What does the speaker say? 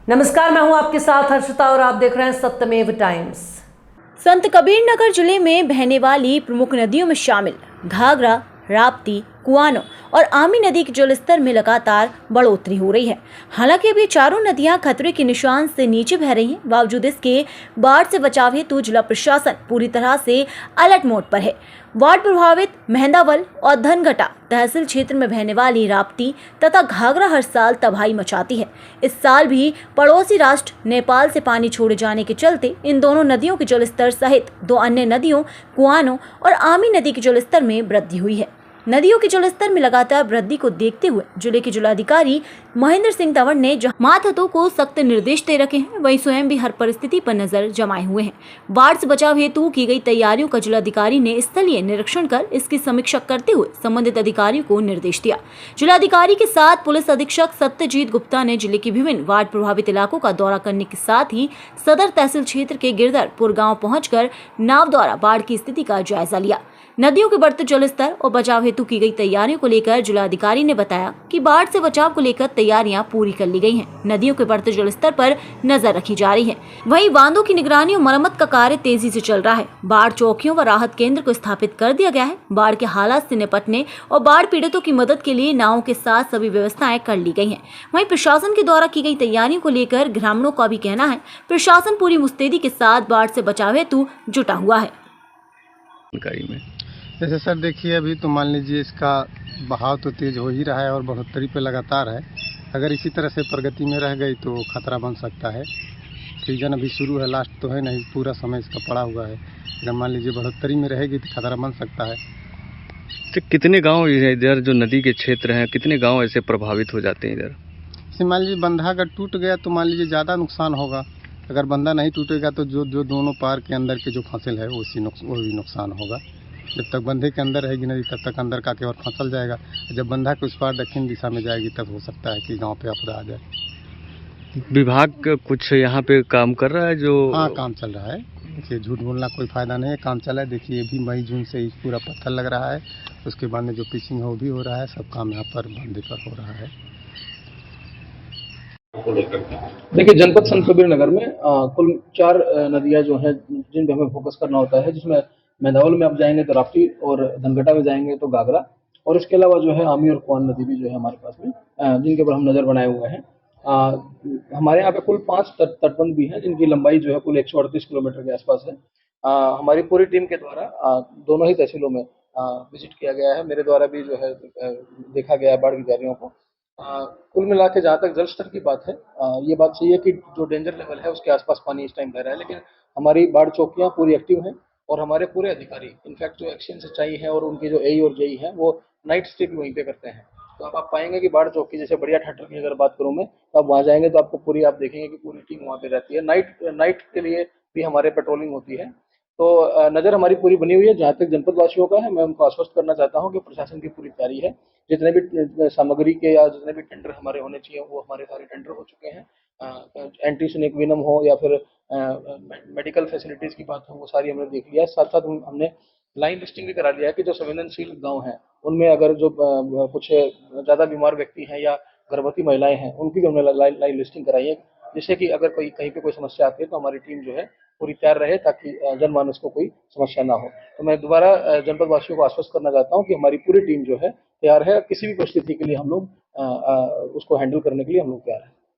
नमस्कार, मैं हूं आपके साथ हर्षिता और आप देख रहे हैं सत्यमेव टाइम्स। संत कबीर नगर जिले में बहने वाली प्रमुख नदियों में शामिल घाघरा, राप्ती, कुआनो और आमी नदी के जलस्तर में लगातार बढ़ोतरी हो रही है। हालांकि अभी चारों नदियां खतरे के निशान से नीचे बह रही हैं। बावजूद इसके बाढ़ से बचाव हेतु जिला प्रशासन पूरी तरह से अलर्ट मोड पर है। बाढ़ प्रभावित मेहंदावल और धनघटा तहसील क्षेत्र में बहने वाली राप्ती तथा घाघरा हर साल तबाही मचाती है। इस साल भी पड़ोसी राष्ट्र नेपाल से पानी छोड़े जाने के चलते इन दोनों नदियों के जलस्तर सहित दो अन्य नदियों कुआनो और आमी नदी के जलस्तर में वृद्धि हुई है। नदियों के जलस्तर में लगातार वृद्धि को देखते हुए जिले के जिलाधिकारी महेंद्र सिंह तंवर ने मातहतों को सख्त निर्देश दे रखे हैं, वहीं स्वयं भी हर परिस्थिति पर नजर जमाए हुए हैं। बाढ़ से बचाव हेतु की गई तैयारियों का जिलाधिकारी ने स्थलीय निरीक्षण कर इसकी समीक्षा करते हुए संबंधित अधिकारियों को निर्देश दिया। जिलाधिकारी के साथ पुलिस अधीक्षक सत्यजीत गुप्ता ने जिले के विभिन्न बाढ़ प्रभावित इलाकों का दौरा करने के साथ ही सदर तहसील क्षेत्र के गिरधरपुर गाँव पहुंचकर नाव द्वारा बाढ़ की स्थिति का जायजा लिया। नदियों के बढ़ते जलस्तर और बचाव हेतु की गई तैयारियों को लेकर जिलाधिकारी ने बताया कि बाढ़ से बचाव को लेकर तैयारियां पूरी कर ली गई हैं। नदियों के बढ़ते जलस्तर पर नजर रखी जा रही है। वहीं बांधों की निगरानी और मरम्मत का कार्य तेजी से चल रहा है। बाढ़ चौकियों व राहत केंद्र को स्थापित कर दिया गया है। बाढ़ के हालात से निपटने और बाढ़ पीड़ितों की मदद के लिए नावों के साथ सभी व्यवस्थाएं कर ली गई है। वहीं प्रशासन के द्वारा की गई तैयारियों को लेकर ग्रामीणों का भी कहना है प्रशासन पूरी मुस्तैदी के साथ बाढ़ से बचाव हेतु जुटा हुआ है। जैसे सर देखिए, अभी तो मान लीजिए इसका बहाव तो तेज़ हो ही रहा है और बढ़ोतरी पे लगातार है। अगर इसी तरह से प्रगति में रह गई तो खतरा बन सकता है। सीजन अभी शुरू है, लास्ट तो है नहीं, पूरा समय इसका पड़ा हुआ है। अगर मान लीजिए बढ़ोतरी में रहेगी तो खतरा बन सकता है। तो कितने गांव इधर जो नदी के क्षेत्र हैं, कितने गांव ऐसे प्रभावित हो जाते हैं इधर? जैसे मान लीजिए बंधा अगर टूट गया तो मान लीजिए ज़्यादा नुकसान होगा। अगर बंधा नहीं टूटेगा तो जो दोनों पार के अंदर के जो फसल है वो भी नुकसान होगा। जब तक बंधे के अंदर रहेगी नदी तब तक अंदर का केवल फसल जाएगा। जब बंधा के उस पार दक्षिण दिशा में जाएगी तब हो सकता है कि गांव पे आपदा आ जाए। विभाग कुछ यहाँ पे काम कर रहा है? जो हाँ, काम चल रहा है। देखिए, झूठ बोलना कोई फ़ायदा नहीं है, काम चला है। देखिए अभी मई जून से ही पूरा पत्थर लग रहा है। उसके बाद में जो पिचिंग है वो भी हो रहा है। सब काम यहाँ पर बंधे पर हो रहा है। देखिए, जनपद संत कबीर नगर में कुल 4 नदियाँ जो हैं जिन पे हमें फोकस करना होता है, जिसमें मेंदावल में आप जाएंगे तो राप्ती और धनघटा में जाएंगे तो घाघरा, और इसके अलावा जो है आमी और कुआन नदी भी जो है हमारे पास में जिनके ऊपर हम नज़र बनाए हुए हैं। हमारे यहाँ पे कुल 5 तटबंध भी हैं जिनकी लंबाई जो है कुल 138 किलोमीटर के आसपास है। हमारी पूरी टीम के द्वारा दोनों ही तहसीलों में विजिट किया गया है। मेरे द्वारा भी जो है देखा गया है बाढ़ की तैयारियों को। कुल मिला के जहाँ तक जल स्तर की बात है, ये बात सही है कि जो डेंजर लेवल है उसके आसपास पानी इस टाइम बह रहा है, लेकिन हमारी बाढ़ चौकियाँ पूरी एक्टिव हैं और हमारे पूरे अधिकारी इनफैक्ट जो एक्शन सच्चाई है और उनके जो एई और जेई हैं वो नाइट स्टे भी वहीं पे करते हैं। तो अब आप पाएंगे कि बाढ़ चौकी जैसे बढ़िया ठट्टर की अगर बात करूँ मैं, तो आप वहाँ जाएंगे तो आपको पूरी आप देखेंगे कि पूरी टीम वहाँ पे रहती है। नाइट के लिए भी हमारे पेट्रोलिंग होती है। तो नज़र हमारी पूरी बनी हुई है। जहाँ तक जनपद वासियों का है, मैं उनको आश्वस्त करना चाहता हूँ कि प्रशासन की पूरी तैयारी है। जितने भी सामग्री के या जितने भी टेंडर हमारे होने चाहिए वो हमारे सारे टेंडर हो चुके हैं। एंटीसोनिक विनम हो या फिर मेडिकल फैसिलिटीज़ की बात हो, वो सारी हमने देख लिया है। साथ साथ हमने लाइन लिस्टिंग भी करा लिया है कि जो संवेदनशील गाँव हैं उनमें अगर जो कुछ ज़्यादा बीमार व्यक्ति हैं या गर्भवती महिलाएं हैं उनकी भी हमने लाइन लिस्टिंग कराई है, जिससे कि अगर कोई कहीं पे कोई समस्या आती है तो हमारी टीम जो है पूरी तैयार रहे ताकि जनमानस को कोई समस्या ना हो। तो मैं दोबारा जनपद वासियों को आश्वस्त करना चाहता हूँ कि हमारी पूरी टीम जो है तैयार है। किसी भी परिस्थिति के लिए हम लोग उसको हैंडल करने के लिए हम लोग तैयार हैं।